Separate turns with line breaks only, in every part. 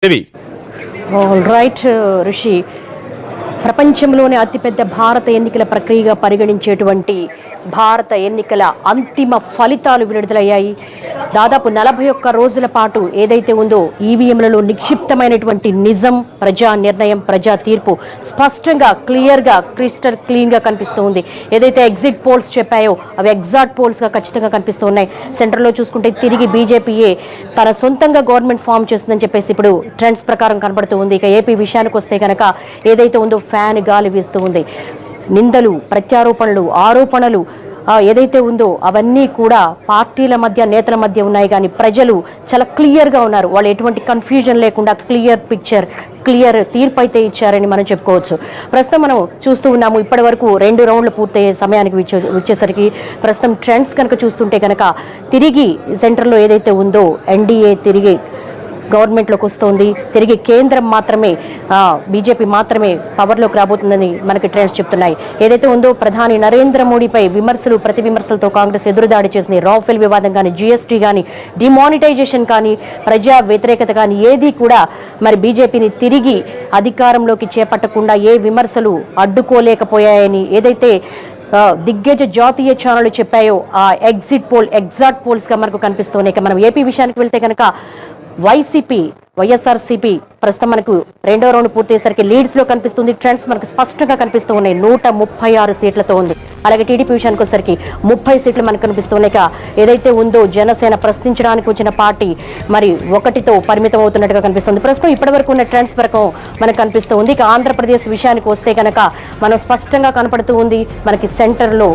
All right ఋషి, ప్రపంచంలోనే అతిపెద్ద భారత ఎన్నికల ప్రక్రియగా పరిగణించేటువంటి భారత ఎన్నికల అంతిమ ఫలితాలు విడుదలయ్యాయి. దాదాపు 41 రోజుల పాటు ఏదైతే ఉందో ఈవీఎంలలో నిక్షిప్తమైనటువంటి నిజం, ప్రజా నిర్ణయం, ప్రజా తీర్పు స్పష్టంగా క్లియర్గా క్రిస్టల్ క్లీన్గా కనిపిస్తూ ఉంది. ఏదైతే ఎగ్జిట్ పోల్స్ చెప్పాయో అవి ఎగ్జాక్ట్ పోల్స్గా ఖచ్చితంగా కనిపిస్తూ ఉన్నాయి. సెంటర్లో చూసుకుంటే తిరిగి బీజేపీయే తన సొంతంగా గవర్నమెంట్ ఫామ్ చేస్తుందని చెప్పేసి ఇప్పుడు ట్రెండ్స్ ప్రకారం కనబడుతూ ఉంది. ఇక ఏపీ విషయానికి వస్తే కనుక ఏదైతే ఉందో ఫ్యాన్ గాలి వీస్తూ ఉంది. నిందలు, ప్రత్యారోపణలు, ఆరోపణలు ఏదైతే ఉందో అవన్నీ కూడా పార్టీల మధ్య, నేతల మధ్య ఉన్నాయి. కానీ ప్రజలు చాలా క్లియర్గా ఉన్నారు. వాళ్ళు ఎటువంటి కన్ఫ్యూజన్ లేకుండా క్లియర్ పిక్చర్, క్లియర్ తీర్పు అయితే ఇచ్చారని మనం చెప్పుకోవచ్చు. ప్రస్తుతం మనం చూస్తూ ఉన్నాము. ఇప్పటి వరకు 2 రౌండ్లు పూర్తయ్యే సమయానికి వచ్చేసరికి ప్రస్తుతం ట్రెండ్స్ కనుక చూస్తుంటే కనుక తిరిగి సెంటర్లో ఏదైతే ఉందో ఎన్డీఏ తిరిగి గవర్నమెంట్లోకి వస్తుంది. తిరిగి కేంద్రం మాత్రమే, బీజేపీ మాత్రమే పవర్లోకి రాబోతుందని మనకి ట్రెండ్స్ చెప్తున్నాయి. ఏదైతే ఉందో ప్రధాని నరేంద్ర మోడీపై విమర్శలు, ప్రతి విమర్శలతో కాంగ్రెస్ ఎదురుదాడి చేసింది. రాఫెల్ వివాదం కానీ, జీఎస్టీ కానీ, డిమానిటైజేషన్ కానీ, ప్రజా వ్యతిరేకత కానీ ఏది కూడా మరి బీజేపీని తిరిగి అధికారంలోకి చేపట్టకుండా ఏ విమర్శలు అడ్డుకోలేకపోయాయని ఏదైతే దిగ్గజ జాతీయ ఛానళ్లు చెప్పాయో ఆ ఎగ్జిట్ పోల్ ఎగ్జాక్ట్ పోల్స్గా మనకు కనిపిస్తున్నాయి. ఇక మనం ఏపీ విషయానికి వెళ్తే కనుక వైఎస్ఆర్సీపీ ప్రస్తుతం మనకు 2వ రౌండ్ పూర్తయ్యేసరికి లీడ్స్లో కనిపిస్తుంది. ట్రెండ్స్ మనకు స్పష్టంగా కనిపిస్తూ ఉన్నాయి. 136 సీట్లతో ఉంది. అలాగే టీడీపీ విషయానికి వచ్చేసరికి 30 సీట్లు మనకు కనిపిస్తున్నాయి. ఏదైతే ఉందో జనసేన ప్రశ్నించడానికి వచ్చిన పార్టీ మరి 1తో పరిమితం అవుతున్నట్టుగా కనిపిస్తుంది. ప్రస్తుతం ఇప్పటివరకు ఉన్న ట్రెండ్స్ ప్రకారం మనకు కనిపిస్తూ ఉంది. ఇక ఆంధ్రప్రదేశ్ విషయానికి వస్తే కనుక మనం స్పష్టంగా కనపడుతూ ఉంది. మనకి సెంటర్లో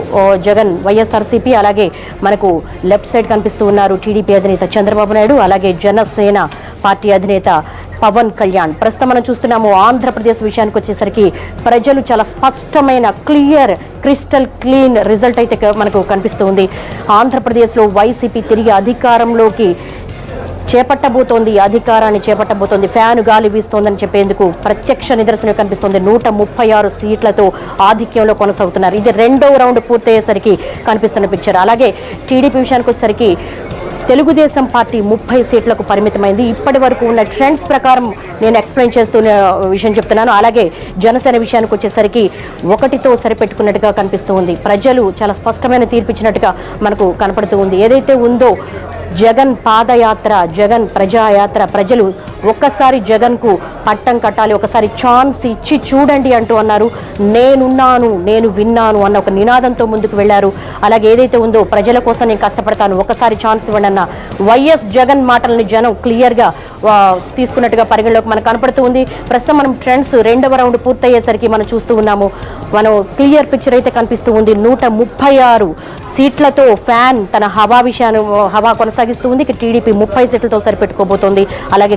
జగన్, వైఎస్ఆర్సీపీ, అలాగే మనకు లెఫ్ట్ సైడ్ కనిపిస్తూ ఉన్నారు టీడీపీ అధినేత చంద్రబాబు నాయుడు, అలాగే జనసేన పార్టీ అధినేత పవన్ కళ్యాణ్. ప్రస్తుతం మనం చూస్తున్నాము. ఆంధ్రప్రదేశ్ విషయానికి వచ్చేసరికి ప్రజలు చాలా స్పష్టమైన క్లియర్ క్రిస్టల్ క్లీన్ రిజల్ట్ అయితే మనకు కనిపిస్తూ ఉంది. ఆంధ్రప్రదేశ్లో వైసీపీ తిరిగి అధికారంలోకి అధికారాన్ని చేపట్టబోతోంది. ఫ్యాను గాలి వీస్తోందని చెప్పేందుకు ప్రత్యక్ష నిదర్శనం కనిపిస్తోంది. 136 సీట్లతో ఆధిక్యంలో కొనసాగుతున్నారు. ఇది 2వ రౌండ్ పూర్తయ్యేసరికి కనిపిస్తున్న పిక్చర్. అలాగే టీడీపీ విషయానికి వచ్చేసరికి తెలుగుదేశం పార్టీ 30 సీట్లకు పరిమితమైంది. ఇప్పటి వరకు ఉన్న ట్రెండ్స్ ప్రకారం నేను ఎక్స్ప్లెయిన్ చేస్తున్న విషయం చెప్తున్నాను. అలాగే జనసేన విషయానికి వచ్చేసరికి 1తో సరిపెట్టుకున్నట్టుగా కనిపిస్తూ ఉంది. ప్రజలు చాలా స్పష్టమైన తీర్పు ఇచ్చినట్టుగా మనకు కనపడుతూ ఉంది. ఏదైతే ఉందో జగన్ పాదయాత్ర, జగన్ ప్రజాయాత్ర, ప్రజలు ఒక్కసారి జగన్కు పట్టం కట్టాలి, ఒకసారి ఛాన్స్ ఇచ్చి చూడండి అంటూ అన్నారు. నేనున్నాను, నేను విన్నాను అన్న ఒక నినాదంతో ముందుకు వెళ్లారు. అలాగే ఏదైతే ఉందో ప్రజల కోసం నేను కష్టపడతాను, ఒకసారి ఛాన్స్ ఇవ్వండి అన్న వైఎస్ జగన్ మాటలను జనం క్లియర్గా తీసుకున్నట్టుగా పరిగణలోకి మనకు కనపడుతూ ఉంది. ప్రస్తుతం మనం ట్రెండ్స్ 2వ రౌండ్ పూర్తయ్యేసరికి మనం చూస్తూ ఉన్నాము. మనం క్లియర్ పిక్చర్ అయితే కనిపిస్తూ ఉంది. 136 సీట్లతో ఫ్యాన్ తన హవా కొనసాగిస్తూ ఉంది. టీడీపీ 30 సీట్లతో సరిపెట్టుకోబోతోంది. అలాగే